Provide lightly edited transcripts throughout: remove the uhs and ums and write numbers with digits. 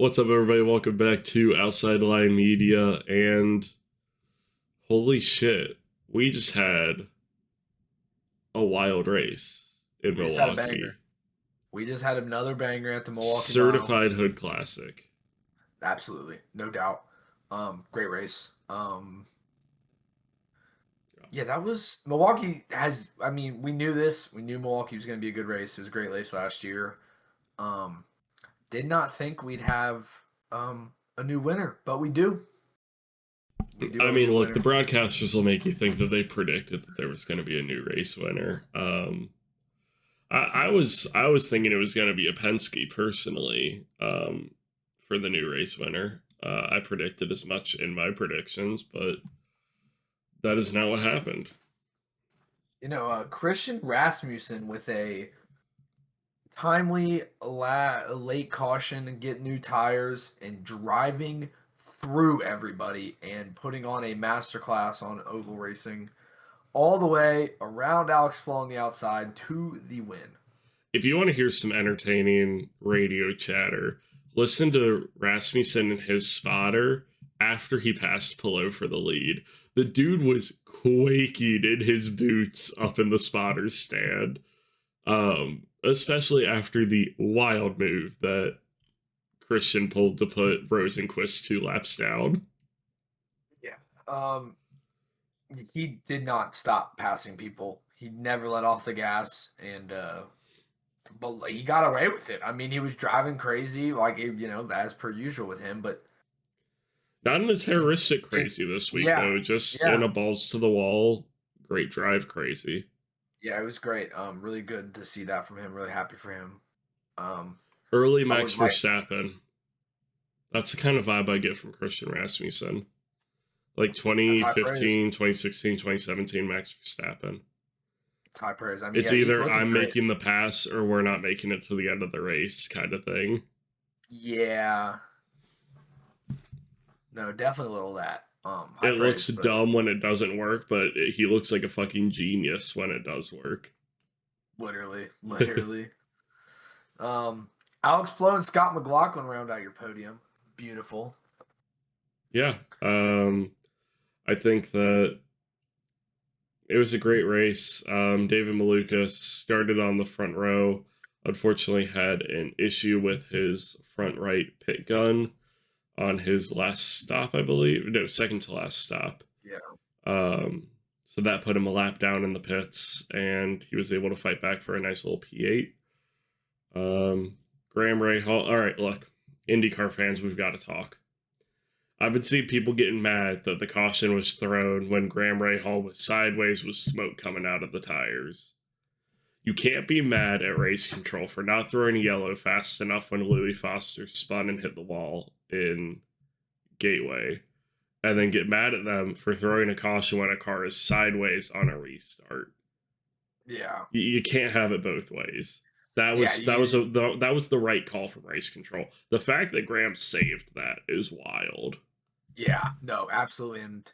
What's up, everybody? Welcome back to Outside Line Media. And holy shit, we just had a wild race in We just had a Milwaukee. banger. We just had another banger at the Milwaukee Mile. Certified Hood Classic. Absolutely, no doubt. Great race. Yeah, that was Milwaukee has. I mean, we knew this. We knew Milwaukee was going to be a good race. It was a great race last year. Did not think we'd have a new winner, but we do. I mean, look, the broadcasters will make you think that they predicted that there was going to be a new race winner. I was thinking it was going to be a Penske personally for the new race winner. I predicted as much in my predictions, but that is not what happened. You know, Christian Rasmussen with a timely late caution and get new tires and driving through everybody and putting on a masterclass on oval racing all the way around Alex Flow on the outside to the win. If you want to hear some entertaining radio chatter, listen to Rasmussen and his spotter after he passed Pillow for the lead. The dude was quaking in his boots up in the spotter's stand, especially after the wild move that Christian pulled to put Rosenquist 2 laps down. Yeah. He did not stop passing people. He never let off the gas, and but he got away with it. I mean, he was driving crazy, like, you know, as per usual with him, but not in a terroristic crazy this week, though. Just in a balls to the wall, great drive crazy. Yeah, it was great. Really good to see that from him. Really happy for him. Early Max Verstappen. That's the kind of vibe I get from Christian Rasmussen. Like 2015, 2016, 2017 Max Verstappen. It's high praise. I mean, it's either I'm making the pass or we're not making it to the end of the race kind of thing. Yeah. No, definitely a little of that. It looks dumb when it doesn't work, but he looks like a fucking genius when it does work. Literally. Alex Flow and Scott McLaughlin round out your podium. Beautiful. Yeah. I think that it was a great race. David Malukas started on the front row. Unfortunately, had an issue with his front right pit gun on his last stop, I believe. No, second to last stop. Yeah. So that put him a lap down in the pits, and he was able to fight back for a nice little P8. Graham Rahal. All right, look, IndyCar fans, we've got to talk. I've been seeing people getting mad that the caution was thrown when Graham Rahal was sideways with smoke coming out of the tires. You can't be mad at race control for not throwing yellow fast enough when Louis Foster spun and hit the wall in Gateway, and then get mad at them for throwing a caution when a car is sideways on a restart. Yeah. You can't have it both ways. That was the right call from race control. The fact that Graham saved that is wild. Yeah, no, absolutely. And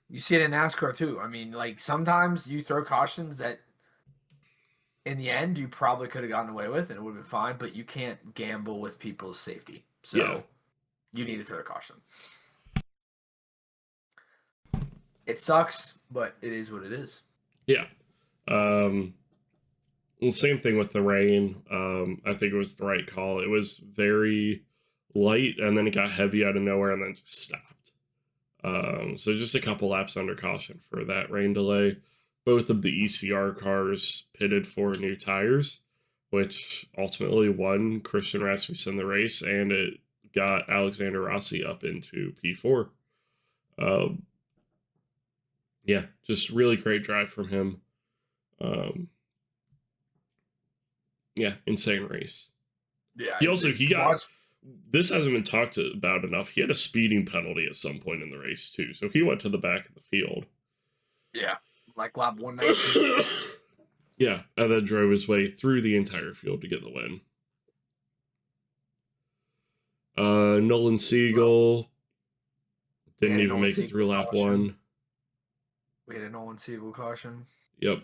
you see it in NASCAR too. I mean, like, sometimes you throw cautions that in the end you probably could have gotten away with and it would have been fine, but you can't gamble with people's safety. So you need to throw a caution. It sucks, but it is what it is. Yeah. Same thing with the rain. I think it was the right call. It was very light, and then it got heavy out of nowhere, and then just stopped. So just a couple laps under caution for that rain delay. Both of the ECR cars pitted for new tires, which ultimately won Christian Rasmussen the race, and it got Alexander Rossi up into P4. Yeah, just really great drive from him. Yeah, insane race. Yeah. He got this hasn't been talked about enough. He had a speeding penalty at some point in the race too, so he went to the back of the field. Yeah, like lap 119. Yeah, and then drove his way through the entire field to get the win. Nolan Siegel didn't even make it through lap 1. We had a Nolan Siegel caution. Yep.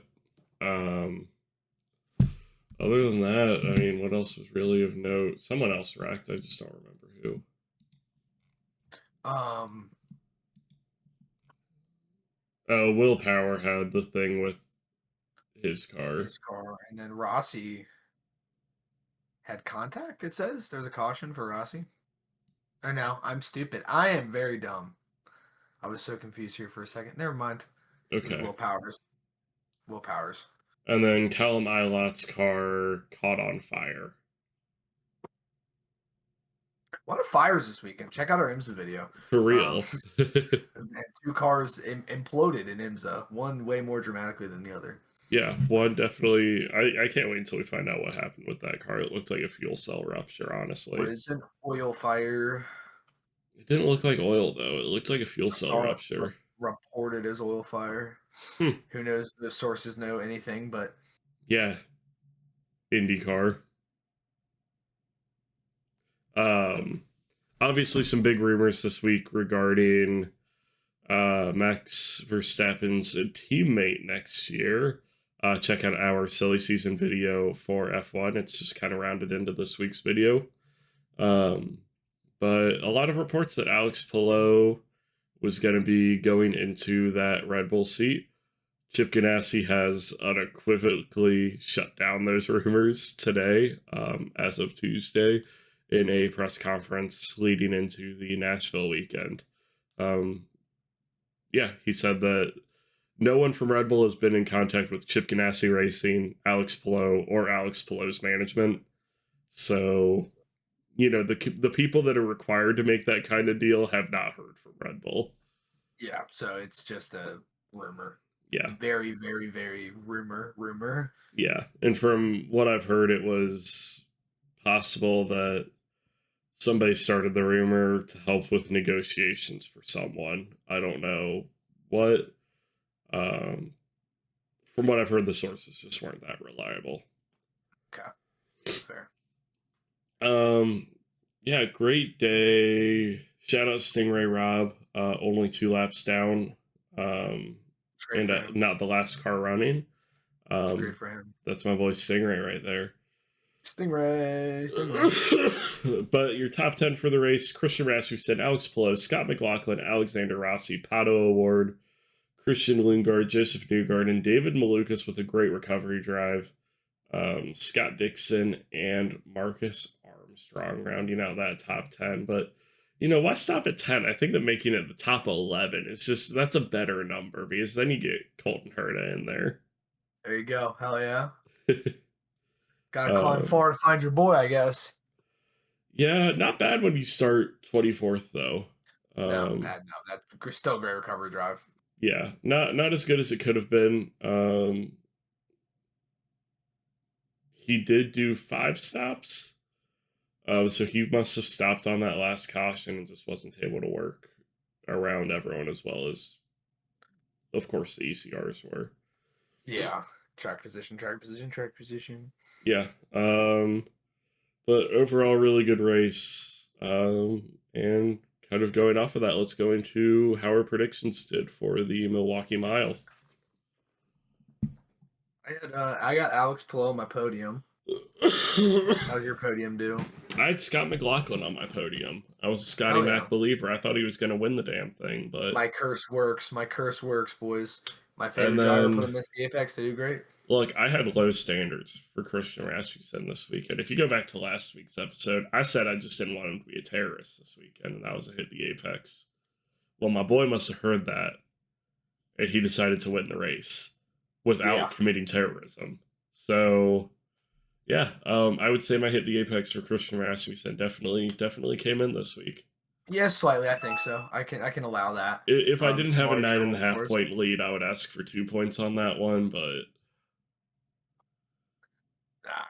Other than that, I mean, what else was really of note? Someone else wrecked. I just don't remember who? Willpower had the thing with his car. And then Rossi had contact. It says there's a caution for Rossi. Oh no, I'm stupid. I am very dumb. I was so confused here for a second. Never mind. Okay. It was Willpower's. And then Callum Ilot's car caught on fire. A lot of fires this weekend. Check out our IMSA video. For real. And 2 cars imploded in IMSA. One way more dramatically than the other. Yeah, one definitely. I can't wait until we find out what happened with that car. It looked like a fuel cell rupture, honestly. What is an oil fire? It didn't look like oil, though. It looked like a fuel cell rupture. Reported as oil fire. Who knows? The sources know anything, but... Yeah. IndyCar. Obviously some big rumors this week regarding Max Verstappen's teammate next year. Check out our silly season video for F1. It's just kind of rounded into this week's video. But a lot of reports that Alex Palou was going to be going into that Red Bull seat. Chip Ganassi has unequivocally shut down those rumors today, as of Tuesday, in a press conference leading into the Nashville weekend. Yeah, he said that no one from Red Bull has been in contact with Chip Ganassi Racing, Alex Palou, or Alex Palou's management. So, you know, the people that are required to make that kind of deal have not heard from Red Bull. Yeah, so it's just a rumor. Yeah. Very, very, very rumor. Yeah, and from what I've heard, it was possible that somebody started the rumor to help with negotiations for someone. I don't know what. From what I've heard, the sources just weren't that reliable. Okay, that's fair. Yeah, great day. Shout out Stingray Rob. Only 2 laps down. And not the last car running. Great for him. That's my boy Stingray right there. Stingray. But your top 10 for the race: Christian Rasmussen, Alex Palou, Scott McLaughlin, Alexander Rossi, Pato Award, Christian Lundgaard, Joseph Newgarden, David Malukas with a great recovery drive, Scott Dixon, and Marcus Armstrong rounding out that top 10. But, you know, why stop at 10? I think that making it the top 11 is just, that's a better number, because then you get Colton Herta in there. There you go. Hell yeah. Gotta climb far to find your boy, I guess. Yeah, not bad when you start 24th, though. No, bad. No, that's still a great recovery drive. Yeah, not as good as it could have been. He did do 5 stops. So he must have stopped on that last caution and just wasn't able to work around everyone as well as, of course, the ECRs were. Yeah, track position. Yeah, but overall, really good race. And kind of going off of that, let's go into how our predictions did for the Milwaukee Mile. I got Alex Palou on my podium. How's your podium do? I had Scott McLaughlin on my podium. I was a Scotty Mac believer. I thought he was going to win the damn thing, but my curse works. My curse works, boys. My favorite driver put him in the Apex. They do great. Look, I had low standards for Christian Rasmussen this weekend. If you go back to last week's episode, I said I just didn't want him to be a terrorist this weekend, and that was a hit the Apex. Well, my boy must have heard that, and he decided to win the race without committing terrorism. So, yeah, I would say my hit the Apex for Christian Rasmussen definitely came in this week. Yeah, slightly. I think so. I can allow that. If I didn't have a 9.5 point lead, I would ask for 2 points on that one, but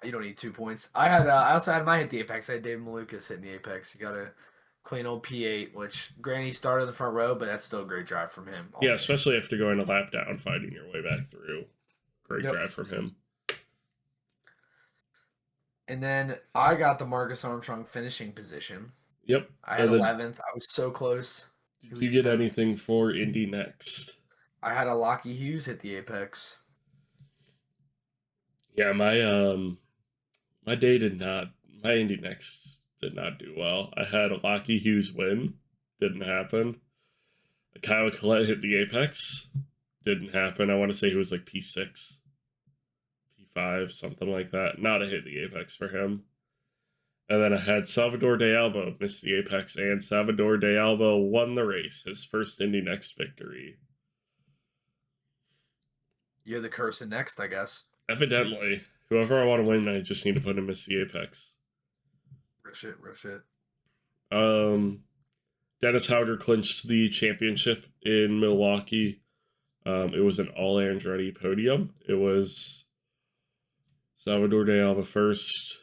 you don't need 2 points. I also had my hit the Apex. I had David Malukas hitting the Apex. You got a clean old P8, which granted he started in the front row, but that's still a great drive from him. Yeah, especially after going a lap down, fighting your way back through. Great drive from him. And then I got the Marcus Armstrong finishing position. Yep. I had 11th. I was so close. Did you get anything for Indy next? I had a Lockie Hughes hit the Apex. Yeah, my day did not. My Indy next did not do well. I had Lockheed Hughes win. Didn't happen. Kyle Collette hit the apex. Didn't happen. I want to say he was like P6, P5, something like that. Not a hit the apex for him. And then I had Salvador de Alba miss the apex, and Salvador de Alba won the race, his first Indy Next victory. You're the cursing next, I guess. Evidently, whoever I want to win, I just need to put him miss the apex. Real shit. Dennis Hauger clinched the championship in Milwaukee. It was an all Andretti podium. It was Salvador de Alba first,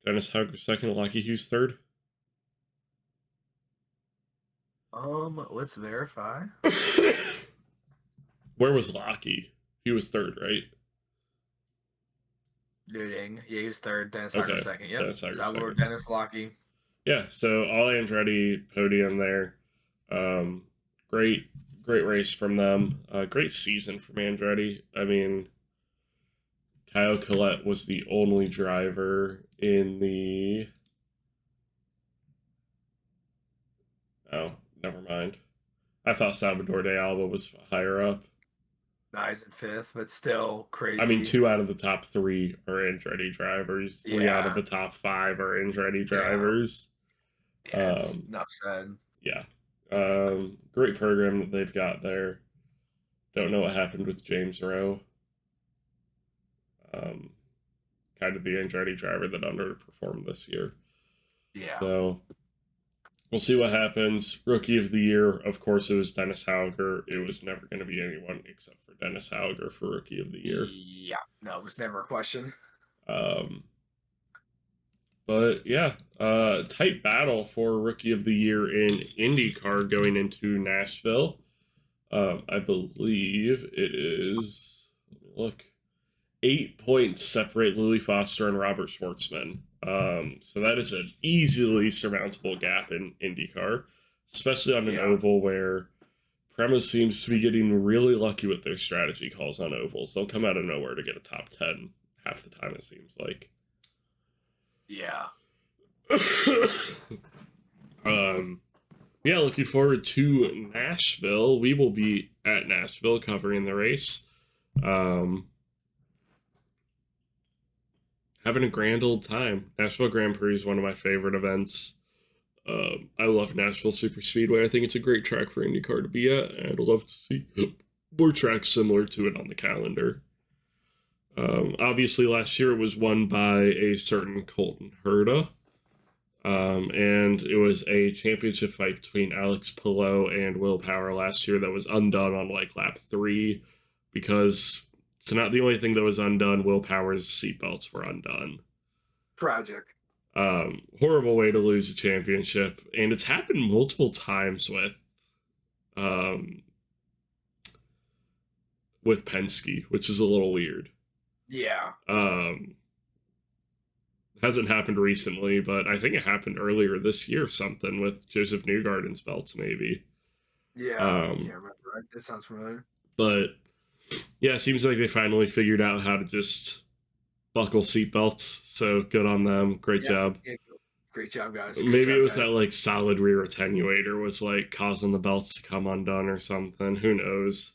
Dennis Hauger second, Lockheed Hughes third. Let's verify. Where was Lockheed? He was third, right? Looting. Yeah, he was third. Dennis Hauger second. Yep. Salvador, Dennis, Lockheed. Yeah, so all Andretti podium there. Great race from them. Great season from Andretti. I mean, Kyle Collette was the only driver in the... Oh, never mind. I thought Salvador de Alba was higher up. Nice in fifth, but still crazy. I mean, 2 out of the top 3 are Andretti drivers. 3 out of the top 5 are Andretti drivers. Yeah, it's enough said. Yeah. Great program that they've got there. Don't know what happened with James Rowe. Kind of the Andretti driver that underperformed this year. Yeah. So we'll see what happens. Rookie of the year, of course, it was Dennis Hauger. It was never going to be anyone except for Dennis Hauger for Rookie of the Year. Yeah. No, it was never a question. But yeah, tight battle for Rookie of the Year in IndyCar going into Nashville. I believe it is, let me look, 8 points separate Louis Foster and Robert Schwartzman. So that is an easily surmountable gap in IndyCar, especially on an oval where Prema seems to be getting really lucky with their strategy calls on ovals. They'll come out of nowhere to get a top 10 half the time, it seems like. Yeah. Yeah, looking forward to Nashville. We will be at Nashville covering the race. Having a grand old time. Nashville Grand Prix is one of my favorite events. I love Nashville Superspeedway. I think it's a great track for IndyCar to be at, and I'd love to see more tracks similar to it on the calendar. Obviously, last year it was won by a certain Colton Herta, and it was a championship fight between Alex Palou and Will Power last year that was undone on like lap 3 because it's not the only thing that was undone. Will Power's seatbelts were undone. Tragic. Horrible way to lose a championship, and it's happened multiple times with Penske, which is a little weird. Yeah. Hasn't happened recently, but I think it happened earlier this year, something with Joseph Newgarden's belts, maybe. Yeah, I can't remember. That sounds familiar. But yeah, it seems like they finally figured out how to just buckle seatbelts. So good on them. Great job. Yeah, great job, guys. Maybe it was that like solid rear attenuator was like causing the belts to come undone or something. Who knows?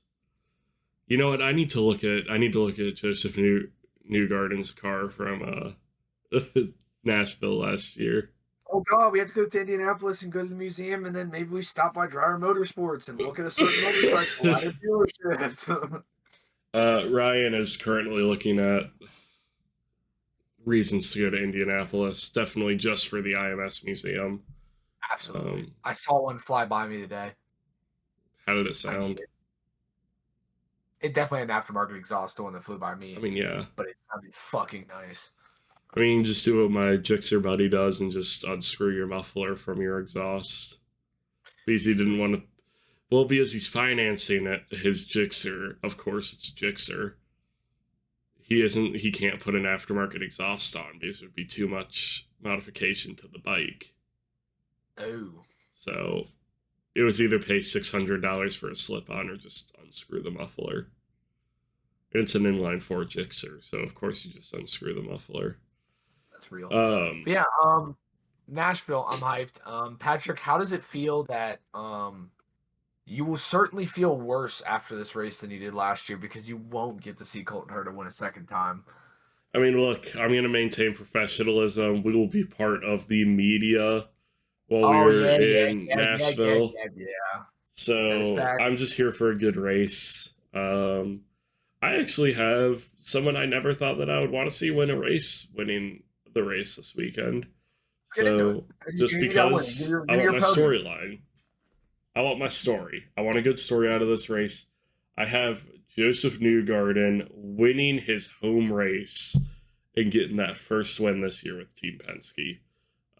You know what? I need to look at Joseph Newgarden's car from Nashville last year. Oh God, we had to go to Indianapolis and go to the museum, and then maybe we stop by Dryer Motorsports and look at a certain motorcycle at a dealership. Ryan is currently looking at reasons to go to Indianapolis, definitely just for the IMS museum. Absolutely. I saw one fly by me today. How did it sound? It definitely had an aftermarket exhaust, the one that flew by me. I mean, yeah. But it sounded fucking nice. I mean, just do what my Gixxer buddy does and just unscrew your muffler from your exhaust. Because he didn't want to... Well, because he's financing his Gixxer. Of course, it's Gixxer. He can't put an aftermarket exhaust on because it would be too much modification to the bike. Oh. So it was either pay $600 for a slip-on or just unscrew the muffler. And it's an inline-4 Gixxer, so of course you just unscrew the muffler. That's real. Nashville, I'm hyped. Patrick, how does it feel that you will certainly feel worse after this race than you did last year because you won't get to see Colton Herta win a second time? I mean, look, I'm going to maintain professionalism. We will be part of the media while we Oh were yeah, yeah, in yeah, yeah, yeah, Nashville. yeah, yeah. That is So fact. I'm just here for a good race. I actually have someone I never thought that I would want to see win a race, winning the race this weekend. Let's get into it. So just You got winning. because I Give me want your my podium. storyline, I want my story. I want a good story out of this race. I have Joseph Newgarden winning his home race and getting that first win this year with Team Penske.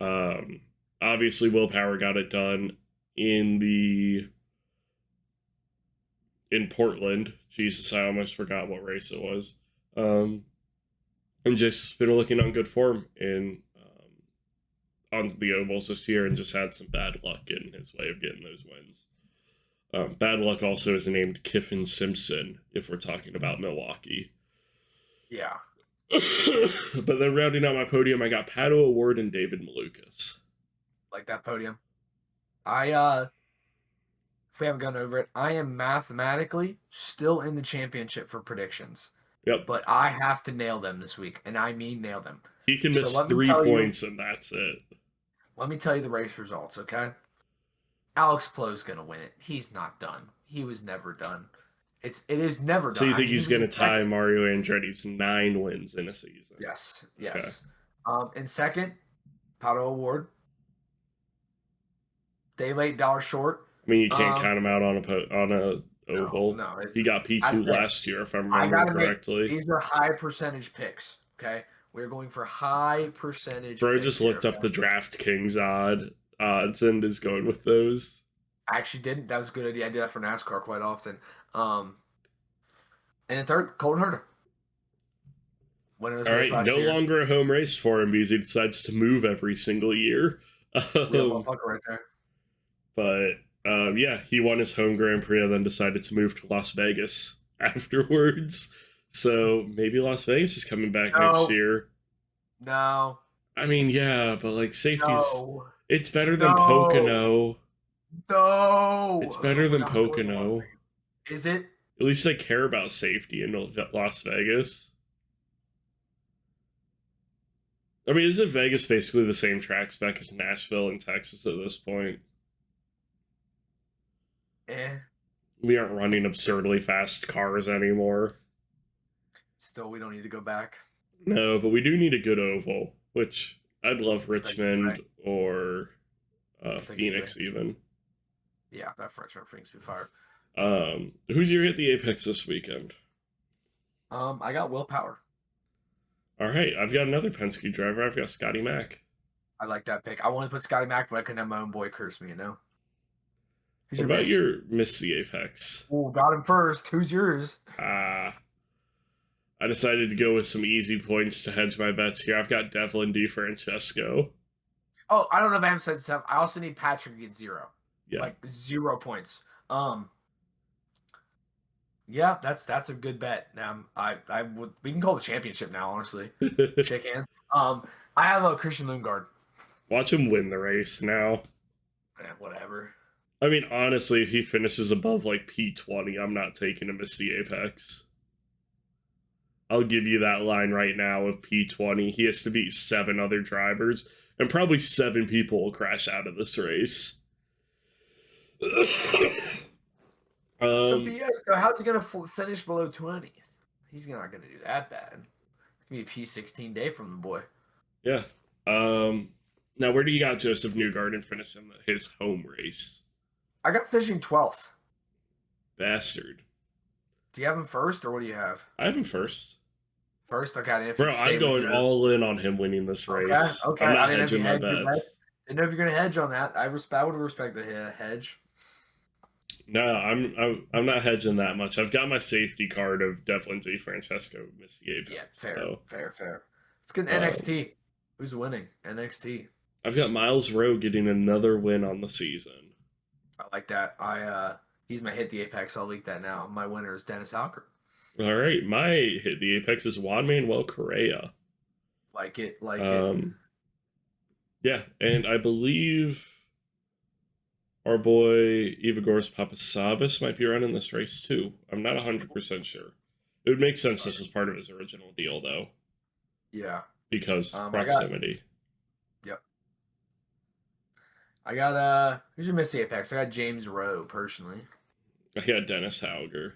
Um, Obviously, Will Power got it done in Portland. Jesus, I almost forgot what race it was. And Joseph's been looking on good form on the ovals this year, and just had some bad luck in his way of getting those wins. Bad luck also is named Kiffin Simpson if we're talking about Milwaukee. Yeah. But then rounding out my podium, I got Pato O'Ward and David Malukas. Like that podium. If we haven't gone over it, I am mathematically still in the championship for predictions. Yep. But I have to nail them this week, and I mean nail them. He can miss 3 points, and that's it. Let me tell you the race results, okay? Alex Plough's going to win it. He's not done. He was never done. It is never done. So you think he's going to tie Mario Andretti's 9 wins in a season? Yes. Okay. In second, Pato O'Ward. Day late, dollar short. I mean, you can't count him out on a oval. No, he got P2 last year, if I remember correctly. These are high percentage picks, okay? We're going for high percentage Bro just looked up the DraftKings odds and is going with those. I actually didn't. That was a good idea. I do that for NASCAR quite often. And in third, Colton Herta. All right, no longer a home race for him because he decides to move every single year. Real motherfucker right there. But yeah, he won his home Grand Prix and then decided to move to Las Vegas afterwards. So maybe Las Vegas is coming back next year. No. I mean, yeah, but like safety's it's better than Pocono. No. It's better than Pocono. Is it? At least they care about safety in Las Vegas. I mean, isn't Vegas basically the same track spec as Nashville and Texas at this point? We aren't running absurdly fast cars anymore. Still, we don't need to go back. No, but we do need a good oval, which I'd love Richmond or Phoenix even. Yeah, that Richmond Phoenix be fire. Who's your hit the Apex this weekend? I got Will Power. All right, I've got another Penske driver. I've got Scotty Mack. I like that pick. I wanted to put Scotty Mack, but I couldn't have my own boy curse me, you know? What about your miss the Apex? Oh, got him first. Who's yours? I decided to go with some easy points to hedge my bets here. I've got Devlin DeFrancesco. Oh, I don't know if I haven't said stuff. I also need Patrick to get 0. Yeah. Like 0 points. Yeah, that's a good bet. Now we can call the championship now, honestly. Shake hands. I have a Christian Lundgaard. Watch him win the race now. Whatever. I mean, honestly, if he finishes above like P20, I'm not taking him as the Apex. I'll give you that line right now of P20. He has to beat 7 other drivers, and probably 7 people will crash out of this race. So BS, though, how's he going to finish below 20th? He's not going to do that bad. It's going to be a P16 day from the boy. Yeah. Now, where do you got Joseph Newgarden finishing his home race? I got fishing 12th. Bastard. Do you have him first, or what do you have? I have him first. First? Okay. Bro, I'm going all in on him winning this race. Okay. I'm not hedging my bets. I didn't know if you're going to hedge on that. I would respect the hedge. No, I'm not hedging that much. I've got my safety card of Devlin DeFrancesco miss the Apex. Yeah, fair. Let's get an NXT. Who's winning? NXT. I've got Miles Rowe getting another win on the season. I like that. He's my hit the Apex. I'll leak that now. My winner is Dennis Halker. All right, my hit the Apex is Juan Manuel Correa. Like it. Yeah, and I believe our boy Evagoras Papasavas might be running this race too. I'm not 100% sure. It would make sense this was part of his original deal, though. Yeah. Because I got. proximity. Yep. I got who's your Missy Apex? I got James Rowe personally. I got Dennis Hauger.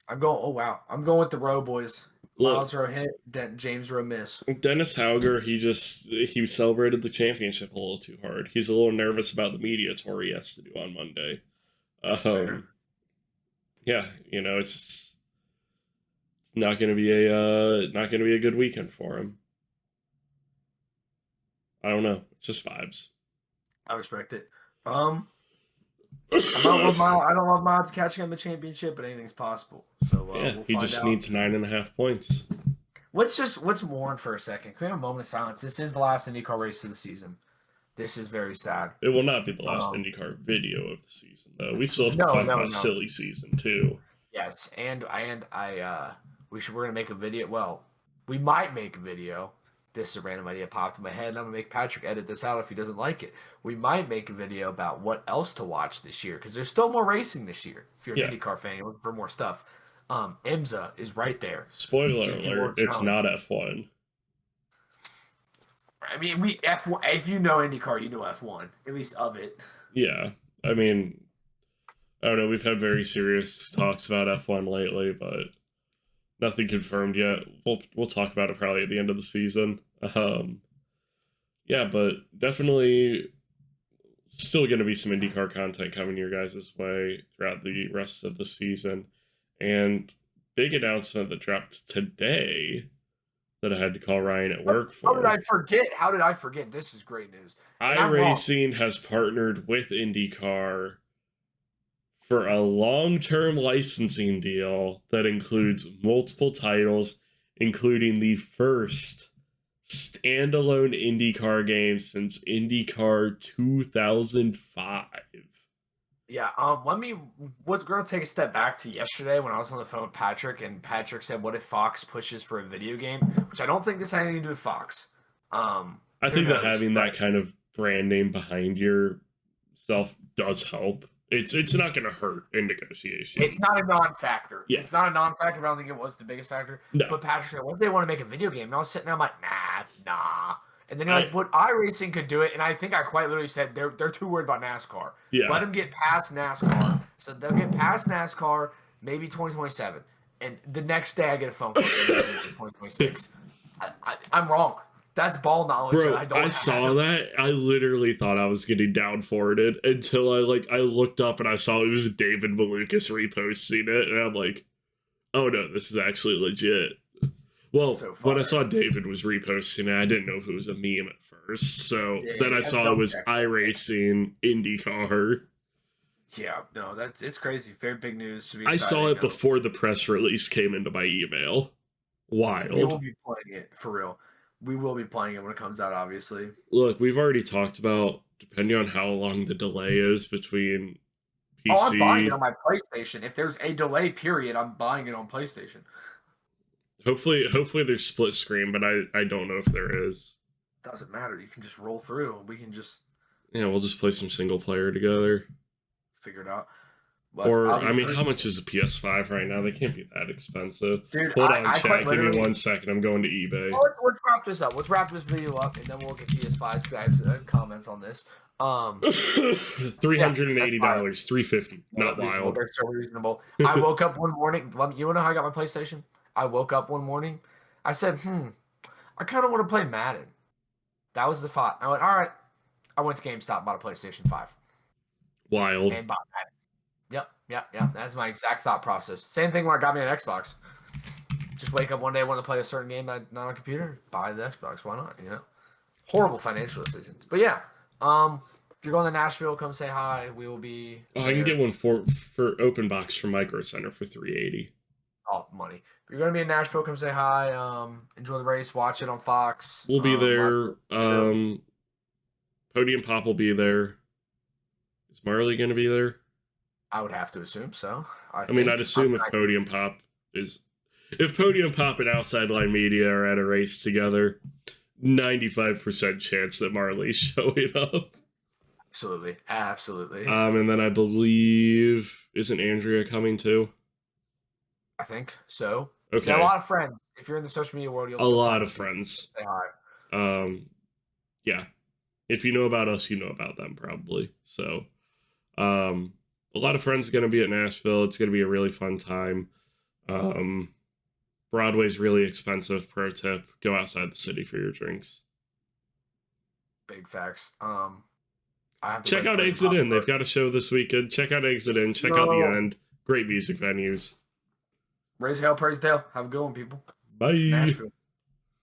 I'm going. Oh wow, I'm going with the Rowe boys. Look, Miles Rowe hit. James Rowe miss. Dennis Hauger, he celebrated the championship a little too hard. He's a little nervous about the media tour he has to do on Monday. Fair. Yeah, it's not going to be a good weekend for him. I don't know. It's just vibes. I respect it. I don't love Miles catching on the championship, but anything's possible. So yeah, we'll he find just out. needs 9.5 points. Let's mourn for a second. Can we have a moment of silence? This is the last IndyCar race of the season. This is very sad. It will not be the last IndyCar video of the season, though. We still have to talk about silly season too. Yes, and we're gonna make a video. Well, we might make a video. This is a random idea popped in my head, and I'm gonna make Patrick edit this out if he doesn't like it. We might make a video about what else to watch this year because there's still more racing this year. If you're an IndyCar fan, you're looking for more stuff. IMSA is right there. Spoiler alert: it's not F1. I mean, F1. If you know IndyCar, you know F1, at least of it. Yeah, I mean, I don't know. We've had very serious talks about F1 lately, but nothing confirmed yet. We'll talk about it probably at the end of the season. Yeah, but definitely still going to be some IndyCar content coming your guys' way throughout the rest of the season. And big announcement that dropped today that I had to call Ryan at work for. How did I forget? This is great news. iRacing has partnered with IndyCar for a long-term licensing deal that includes multiple titles, including the first standalone IndyCar game since IndyCar 2005. Yeah, we're going to take a step back to yesterday when I was on the phone with Patrick, and Patrick said, what if Fox pushes for a video game? Which I don't think this had anything to do with Fox. I think that having that kind of brand name behind yourself does help. It's not going to hurt in negotiations. It's not a non-factor. Yeah. It's not a non-factor, but I don't think it was the biggest factor. No. But Patrick said, what if they want to make a video game? And I was sitting there, I'm like, nah. And then you're like, but iRacing could do it. And I think I quite literally said, they're too worried about NASCAR. Yeah. Let them get past NASCAR. So they'll get past NASCAR, maybe 2027. And the next day I get a phone call, 2026. I'm wrong. That's ball knowledge. Bro, that I don't saw that. I literally thought I was getting down forwarded until I looked up and I saw it was David Malukas reposting it, and I'm like, oh no, this is actually legit. Well, when I saw David was reposting it, I didn't know if it was a meme at first. So then I saw it was iRacing IndyCar. Yeah, no, it's crazy. Very big news to be. I saw it before the press release came into my email. Wild. We will be playing it for real. We will be playing it when it comes out, obviously. Look, we've already talked about, depending on how long the delay is between PC... Oh, I'm buying it on my PlayStation. If there's a delay period, I'm buying it on PlayStation. Hopefully there's split screen, but I don't know if there is. Doesn't matter. You can just roll through. We can just... Yeah, we'll just play some single player together. Figure it out. But how much is a PS5 right now? They can't be that expensive. Dude, hold on, chat. Give me 1 second. I'm going to eBay. Let's wrap this up. Let's wrap this video up, and then we'll get PS5s. Guys, comments on this. $380, $350. Not wild. They're so reasonable. I woke up one morning. You know how I got my PlayStation? I woke up one morning. I said, I kind of want to play Madden. That was the thought. I went, all right. I went to GameStop, bought a PlayStation 5. Wild. And bought Madden. Yep. That's my exact thought process. Same thing when I got me an Xbox. Just wake up one day, want to play a certain game not on a computer, buy the Xbox. Why not? Horrible financial decisions. But yeah, if you're going to Nashville, come say hi. We will be. Oh, I can get one for open box from Micro Center for $380. Oh, money. If you're going to be in Nashville, come say hi. Enjoy the race. Watch it on Fox. We'll be there. Podium Pop will be there. Is Marley going to be there? I would have to assume so. I'd assume if Podium Pop and Outside Line Media are at a race together, 95% chance that Marley's showing up. Absolutely. And then I believe, isn't Andrea coming too? I think so. Okay. Yeah, a lot of friends. If you're in the social media world, you'll A lot of friends. Say hi. Yeah. If you know about us, you know about them probably. So, a lot of friends are going to be at Nashville. It's going to be a really fun time. Broadway's really expensive. Pro tip: go outside the city for your drinks. Big facts. I have to check out Exit In. They've got a show this weekend. Check out Exit In. Check out The End. Great music venues. Raise hell, praise Dale. Have a good one, people. Bye. Nashville.